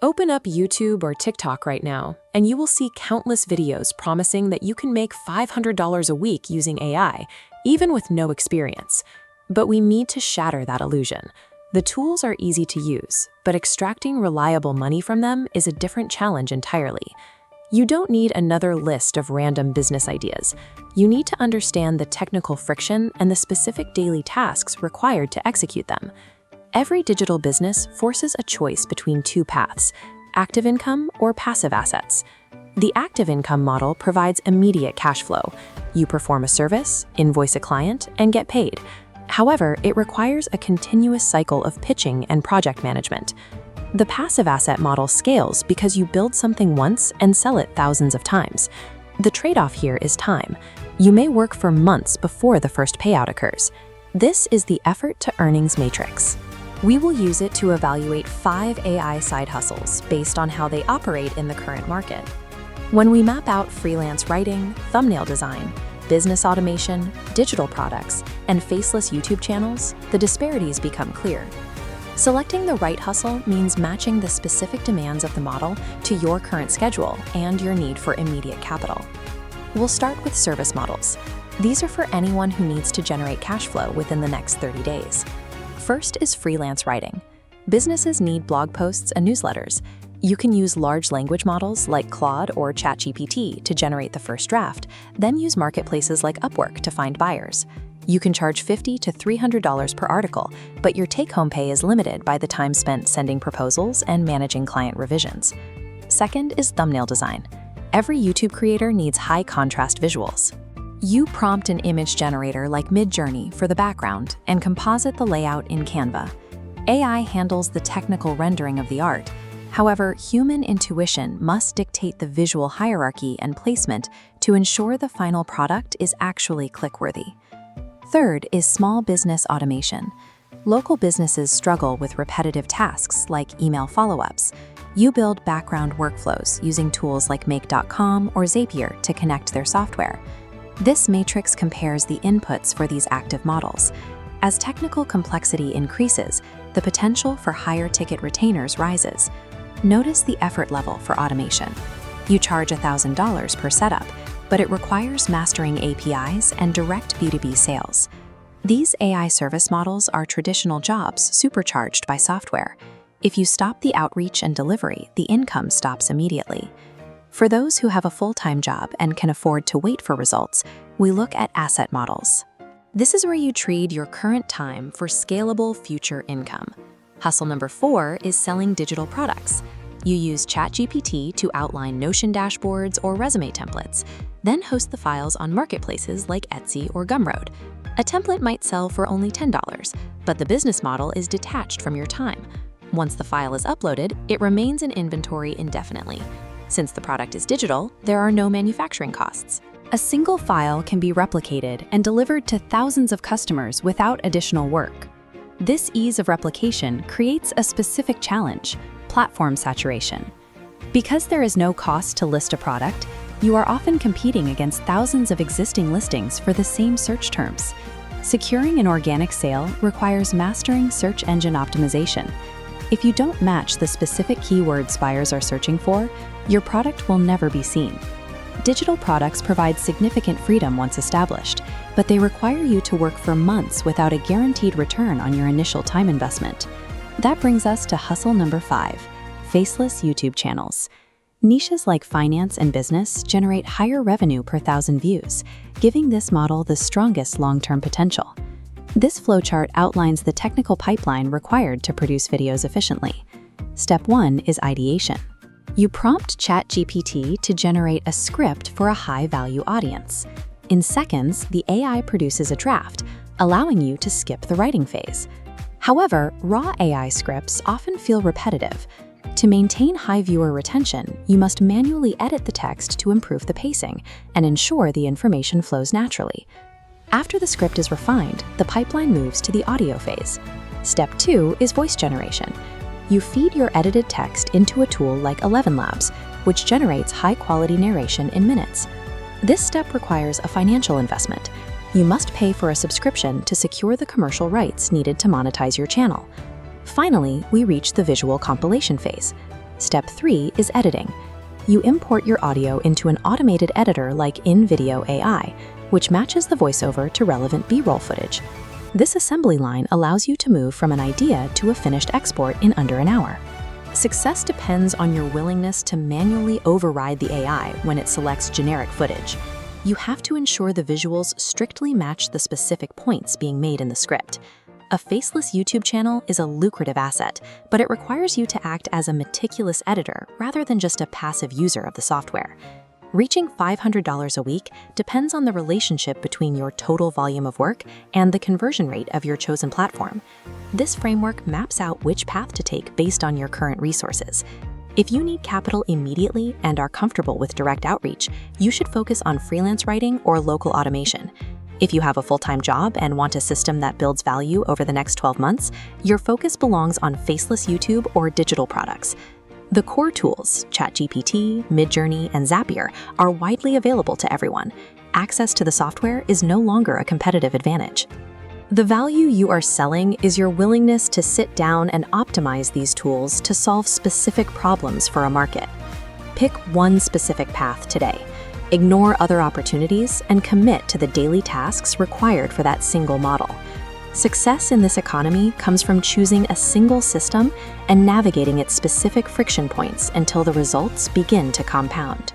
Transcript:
Open up YouTube or TikTok right now, and you will see countless videos promising that you can make $500 a week using AI, even with no experience. But we need to shatter that illusion. The tools are easy to use, but extracting reliable money from them is a different challenge entirely. You don't need another list of random business ideas. You need to understand the technical friction and the specific daily tasks required to execute them. Every digital business forces a choice between two paths: active income or passive assets. The active income model provides immediate cash flow. You perform a service, invoice a client, and get paid. However, it requires a continuous cycle of pitching and project management. The passive asset model scales because you build something once and sell it thousands of times. The trade-off here is time. You may work for months before the first payout occurs. This is the effort to earnings matrix. We will use it to evaluate 5 AI side hustles based on how they operate in the current market. When we map out freelance writing, thumbnail design, business automation, digital products, and faceless YouTube channels, the disparities become clear. Selecting the right hustle means matching the specific demands of the model to your current schedule and your need for immediate capital. We'll start with service models. These are for anyone who needs to generate cash flow within the next 30 days. First is freelance writing. Businesses need blog posts and newsletters. You can use large language models like Claude or ChatGPT to generate the first draft, then use marketplaces like Upwork to find buyers. You can charge $50 to $300 per article, but your take-home pay is limited by the time spent sending proposals and managing client revisions. Second is thumbnail design. Every YouTube creator needs high-contrast visuals. You prompt an image generator like Midjourney for the background and composite the layout in Canva. AI handles the technical rendering of the art. However, human intuition must dictate the visual hierarchy and placement to ensure the final product is actually click-worthy. Third is small business automation. Local businesses struggle with repetitive tasks like email follow-ups. You build background workflows using tools like Make.com or Zapier to connect their software. This matrix compares the inputs for these active models. As technical complexity increases, the potential for higher ticket retainers rises. Notice the effort level for automation. You charge $1,000 per setup, but it requires mastering APIs and direct B2B sales. These AI service models are traditional jobs supercharged by software. If you stop the outreach and delivery, the income stops immediately. For those who have a full-time job and can afford to wait for results, we look at asset models. This is where you trade your current time for scalable future income. Hustle number 4 is selling digital products. You use ChatGPT to outline Notion dashboards or resume templates, then host the files on marketplaces like Etsy or Gumroad. A template might sell for only $10, but the business model is detached from your time. Once the file is uploaded, it remains in inventory indefinitely. Since the product is digital, there are no manufacturing costs. A single file can be replicated and delivered to thousands of customers without additional work. This ease of replication creates a specific challenge: platform saturation. Because there is no cost to list a product, you are often competing against thousands of existing listings for the same search terms. Securing an organic sale requires mastering search engine optimization. If you don't match the specific keywords buyers are searching for, your product will never be seen. Digital products provide significant freedom once established, but they require you to work for months without a guaranteed return on your initial time investment. That brings us to hustle number 5, faceless YouTube channels. Niches like finance and business generate higher revenue per 1,000 views, giving this model the strongest long-term potential. This flowchart outlines the technical pipeline required to produce videos efficiently. Step 1 is ideation. You prompt ChatGPT to generate a script for a high-value audience. In seconds, the AI produces a draft, allowing you to skip the writing phase. However, raw AI scripts often feel repetitive. To maintain high viewer retention, you must manually edit the text to improve the pacing and ensure the information flows naturally. After the script is refined, the pipeline moves to the audio phase. Step 2 is voice generation. You feed your edited text into a tool like ElevenLabs, which generates high-quality narration in minutes. This step requires a financial investment. You must pay for a subscription to secure the commercial rights needed to monetize your channel. Finally, we reach the visual compilation phase. Step 3 is editing. You import your audio into an automated editor like InVideo AI, which matches the voiceover to relevant B-roll footage. This assembly line allows you to move from an idea to a finished export in under an hour. Success depends on your willingness to manually override the AI when it selects generic footage. You have to ensure the visuals strictly match the specific points being made in the script. A faceless YouTube channel is a lucrative asset, but it requires you to act as a meticulous editor rather than just a passive user of the software. Reaching $500 a week depends on the relationship between your total volume of work and the conversion rate of your chosen platform. This framework maps out which path to take based on your current resources. If you need capital immediately and are comfortable with direct outreach, you should focus on freelance writing or local automation. If you have a full-time job and want a system that builds value over the next 12 months, your focus belongs on faceless YouTube or digital products. The core tools, ChatGPT, Midjourney, and Zapier, are widely available to everyone. Access to the software is no longer a competitive advantage. The value you are selling is your willingness to sit down and optimize these tools to solve specific problems for a market. Pick one specific path today. Ignore other opportunities and commit to the daily tasks required for that single model. Success in this economy comes from choosing a single system and navigating its specific friction points until the results begin to compound.